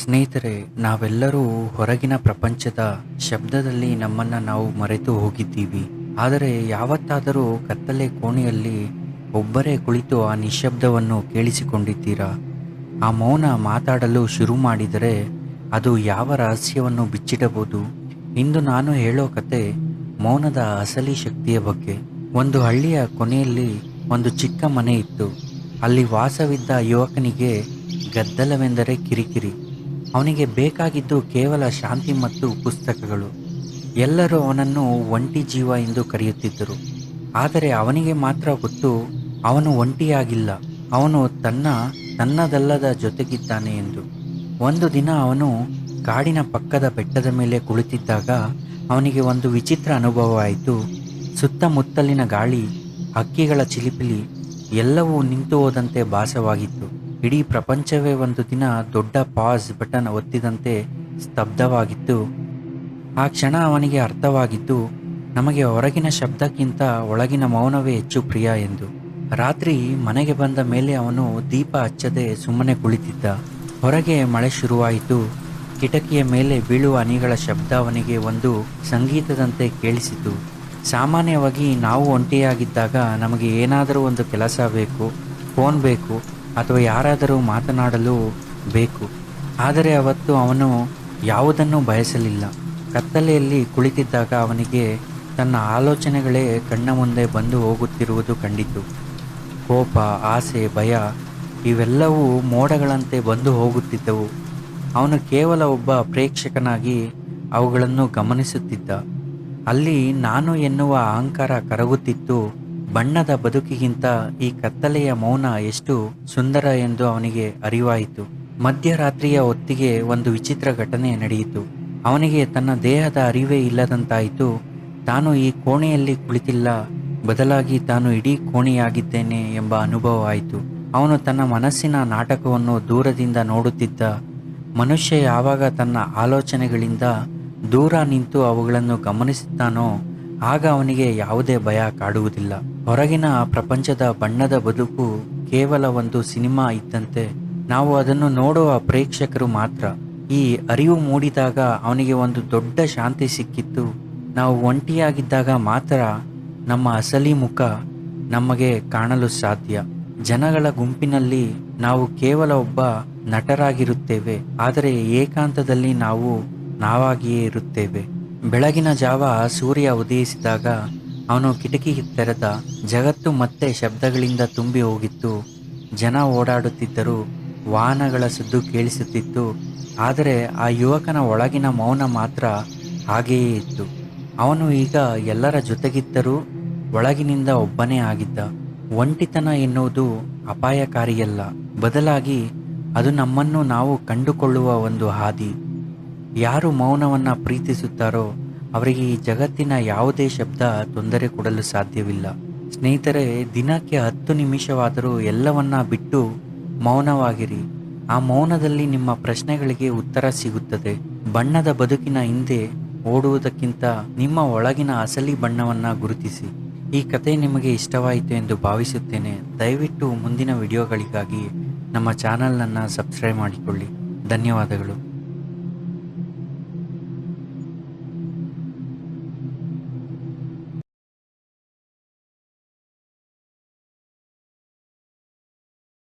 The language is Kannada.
ಸ್ನೇಹಿತರೆ, ನಾವೆಲ್ಲರೂ ಹೊರಗಿನ ಪ್ರಪಂಚದ ಶಬ್ದದಲ್ಲಿ ನಮ್ಮನ್ನು ನಾವು ಮರೆತು ಹೋಗಿದ್ದೀವಿ. ಆದರೆ ಯಾವತ್ತಾದರೂ ಕತ್ತಲೆ ಕೋಣೆಯಲ್ಲಿ ಒಬ್ಬರೇ ಕುಳಿತು ಆ ನಿಶ್ಶಬ್ದವನ್ನು ಕೇಳಿಸಿಕೊಂಡಿದ್ದೀರಾ? ಆ ಮೌನ ಮಾತಾಡಲು ಶುರು ಮಾಡಿದರೆ ಅದು ಯಾವ ರಹಸ್ಯವನ್ನು ಬಿಚ್ಚಿಡಬಹುದು? ಇಂದು ನಾನು ಹೇಳೋ ಕತೆ ಮೌನದ ಅಸಲಿ ಶಕ್ತಿಯ ಬಗ್ಗೆ. ಒಂದು ಹಳ್ಳಿಯ ಕೊನೆಯಲ್ಲಿ ಒಂದು ಚಿಕ್ಕ ಮನೆ ಇತ್ತು. ಅಲ್ಲಿ ವಾಸವಿದ್ದ ಯುವಕನಿಗೆ ಗದ್ದಲವೆಂದರೆ ಕಿರಿಕಿರಿ. ಅವನಿಗೆ ಬೇಕಾಗಿದ್ದು ಕೇವಲ ಶಾಂತಿ ಮತ್ತು ಪುಸ್ತಕಗಳು. ಎಲ್ಲರೂ ಅವನನ್ನು ಒಂಟಿ ಜೀವ ಎಂದು ಕರೆಯುತ್ತಿದ್ದರು. ಆದರೆ ಅವನಿಗೆ ಮಾತ್ರ ಗೊತ್ತು, ಅವನು ಒಂಟಿಯಾಗಿಲ್ಲ, ಅವನು ತನ್ನದಲ್ಲದ ಜೊತೆಗಿದ್ದಾನೆ ಎಂದು. ಒಂದು ದಿನ ಅವನು ಕಾಡಿನ ಪಕ್ಕದ ಬೆಟ್ಟದ ಮೇಲೆ ಕುಳಿತಿದ್ದಾಗ ಅವನಿಗೆ ಒಂದು ವಿಚಿತ್ರ ಅನುಭವವಾಯಿತು. ಸುತ್ತಮುತ್ತಲಿನ ಗಾಳಿ, ಹಕ್ಕಿಗಳ ಚಿಲಿಪಿಲಿ ಎಲ್ಲವೂ ನಿಂತು ಹೋದಂತೆ ಭಾಸವಾಗಿತ್ತು. ಇಡೀ ಪ್ರಪಂಚವೇ ಒಂದು ದಿನ ದೊಡ್ಡ ಪಾಸ್ ಬಟನ್ ಒತ್ತಿದಂತೆ ಸ್ತಬ್ಧವಾಗಿತ್ತು. ಆ ಕ್ಷಣ ಅವನಿಗೆ ಅರ್ಥವಾಗಿದ್ದು, ನಮಗೆ ಹೊರಗಿನ ಶಬ್ದಕ್ಕಿಂತ ಒಳಗಿನ ಮೌನವೇ ಹೆಚ್ಚು ಪ್ರಿಯ ಎಂದು. ರಾತ್ರಿ ಮನೆಗೆ ಬಂದ ಮೇಲೆ ಅವನು ದೀಪ ಹಚ್ಚದೆ ಸುಮ್ಮನೆ ಕುಳಿತಿದ್ದ. ಹೊರಗೆ ಮಳೆ ಶುರುವಾಯಿತು. ಕಿಟಕಿಯ ಮೇಲೆ ಬೀಳುವ ಹನಿಗಳ ಶಬ್ದ ಅವನಿಗೆ ಒಂದು ಸಂಗೀತದಂತೆ ಕೇಳಿಸಿತು. ಸಾಮಾನ್ಯವಾಗಿ ನಾವು ಒಂಟಿಯಾಗಿದ್ದಾಗ ನಮಗೆ ಏನಾದರೂ ಒಂದು ಕೆಲಸ ಬೇಕು, ಫೋನ್ ಬೇಕು, ಅಥವಾ ಯಾರಾದರೂ ಮಾತನಾಡಲು ಬೇಕು. ಆದರೆ ಅವತ್ತು ಅವನು ಯಾವುದನ್ನೂ ಬಯಸಲಿಲ್ಲ. ಕತ್ತಲೆಯಲ್ಲಿ ಕುಳಿತಿದ್ದಾಗ ಅವನಿಗೆ ತನ್ನ ಆಲೋಚನೆಗಳೇ ಕಣ್ಣ ಮುಂದೆ ಬಂದು ಹೋಗುತ್ತಿರುವುದು ಕಂಡಿತು. ಕೋಪ, ಆಸೆ, ಭಯ ಇವೆಲ್ಲವೂ ಮೋಡಗಳಂತೆ ಬಂದು ಹೋಗುತ್ತಿದ್ದವು. ಅವನು ಕೇವಲ ಒಬ್ಬ ಪ್ರೇಕ್ಷಕನಾಗಿ ಅವುಗಳನ್ನು ಗಮನಿಸುತ್ತಿದ್ದ. ಅಲ್ಲಿ ನಾನು ಎನ್ನುವ ಅಹಂಕಾರ ಕರಗುತ್ತಿತ್ತು. ಬಣ್ಣದ ಬದುಕಿಗಿಂತ ಈ ಕತ್ತಲೆಯ ಮೌನ ಎಷ್ಟು ಸುಂದರ ಎಂದು ಅವನಿಗೆ ಅರಿವಾಯಿತು. ಮಧ್ಯರಾತ್ರಿಯ ಹೊತ್ತಿಗೆ ಒಂದು ವಿಚಿತ್ರ ಘಟನೆ ನಡೆಯಿತು. ಅವನಿಗೆ ತನ್ನ ದೇಹದ ಅರಿವೇ ಇಲ್ಲದಂತಾಯಿತು. ತಾನು ಈ ಕೋಣೆಯಲ್ಲಿ ಕುಳಿತಿಲ್ಲ, ಬದಲಾಗಿ ತಾನು ಇಡೀ ಕೋಣೆಯಾಗಿದ್ದೇನೆ ಎಂಬ ಅನುಭವವಾಯಿತು. ಅವನು ತನ್ನ ಮನಸ್ಸಿನ ನಾಟಕವನ್ನು ದೂರದಿಂದ ನೋಡುತ್ತಿದ್ದ. ಮನುಷ್ಯ ಯಾವಾಗ ತನ್ನ ಆಲೋಚನೆಗಳಿಂದ ದೂರ ನಿಂತು ಅವುಗಳನ್ನು ಗಮನಿಸುತ್ತಾನೋ ಆಗ ಅವನಿಗೆ ಯಾವುದೇ ಭಯ ಕಾಡುವುದಿಲ್ಲ. ಹೊರಗಿನ ಪ್ರಪಂಚದ ಬಣ್ಣದ ಬದುಕು ಕೇವಲ ಒಂದು ಸಿನಿಮಾ ಇದ್ದಂತೆ. ನಾವು ಅದನ್ನು ನೋಡುವ ಪ್ರೇಕ್ಷಕರು ಮಾತ್ರ. ಈ ಅರಿವು ಮೂಡಿದಾಗ ಅವನಿಗೆ ಒಂದು ದೊಡ್ಡ ಶಾಂತಿ ಸಿಕ್ಕಿತ್ತು. ನಾವು ಒಂಟಿಯಾಗಿದ್ದಾಗ ಮಾತ್ರ ನಮ್ಮ ಅಸಲಿ ಮುಖ ನಮಗೆ ಕಾಣಲು ಸಾಧ್ಯ. ಜನಗಳ ಗುಂಪಿನಲ್ಲಿ ನಾವು ಕೇವಲ ಒಬ್ಬ ನಟರಾಗಿರುತ್ತೇವೆ, ಆದರೆ ಏಕಾಂತದಲ್ಲಿ ನಾವು ನಾವಾಗಿಯೇ ಇರುತ್ತೇವೆ. ಬೆಳಗಿನ ಜಾವ ಸೂರ್ಯ ಉದಯಿಸಿದಾಗ ಅವನು ಕಿಟಕಿ ತೆರೆದ. ಜಗತ್ತು ಮತ್ತೆ ಶಬ್ದಗಳಿಂದ ತುಂಬಿ ಹೋಗಿತ್ತು. ಜನ ಓಡಾಡುತ್ತಿದ್ದರು, ವಾಹನಗಳ ಸದ್ದು ಕೇಳಿಸುತ್ತಿತ್ತು. ಆದರೆ ಆ ಯುವಕನ ಒಳಗಿನ ಮೌನ ಮಾತ್ರ ಹಾಗೆಯೇ ಇತ್ತು. ಅವನು ಈಗ ಎಲ್ಲರ ಜೊತೆಗಿದ್ದರೂ ಒಳಗಿನಿಂದ ಒಬ್ಬನೇ ಆಗಿದ್ದ. ಒಂಟಿತನ ಎನ್ನುವುದು ಅಪಾಯಕಾರಿಯಲ್ಲ, ಬದಲಾಗಿ ಅದು ನಮ್ಮನ್ನು ನಾವು ಕಂಡುಕೊಳ್ಳುವ ಒಂದು ಹಾದಿ. ಯಾರು ಮೌನವನ್ನು ಪ್ರೀತಿಸುತ್ತಾರೋ ಅವರಿಗೆ ಈ ಜಗತ್ತಿನ ಯಾವುದೇ ಶಬ್ದ ತೊಂದರೆ ಕೊಡಲು ಸಾಧ್ಯವಿಲ್ಲ. ಸ್ನೇಹಿತರೆ, ದಿನಕ್ಕೆ 10 ನಿಮಿಷವಾದರೂ ಎಲ್ಲವನ್ನ ಬಿಟ್ಟು ಮೌನವಾಗಿರಿ. ಆ ಮೌನದಲ್ಲಿ ನಿಮ್ಮ ಪ್ರಶ್ನೆಗಳಿಗೆ ಉತ್ತರ ಸಿಗುತ್ತದೆ. ಬಣ್ಣದ ಬದುಕಿನ ಹಿಂದೆ ಓಡುವುದಕ್ಕಿಂತ ನಿಮ್ಮ ಒಳಗಿನ ಅಸಲಿ ಬಣ್ಣವನ್ನು ಗುರುತಿಸಿ. ಈ ಕತೆ ನಿಮಗೆ ಇಷ್ಟವಾಯಿತು ಎಂದು ಭಾವಿಸುತ್ತೇನೆ. ದಯವಿಟ್ಟು ಮುಂದಿನ ವಿಡಿಯೋಗಳಿಗಾಗಿ ನಮ್ಮ ಚಾನಲನ್ನು ಸಬ್ಸ್ಕ್ರೈಬ್ ಮಾಡಿಕೊಳ್ಳಿ. ಧನ್ಯವಾದಗಳು.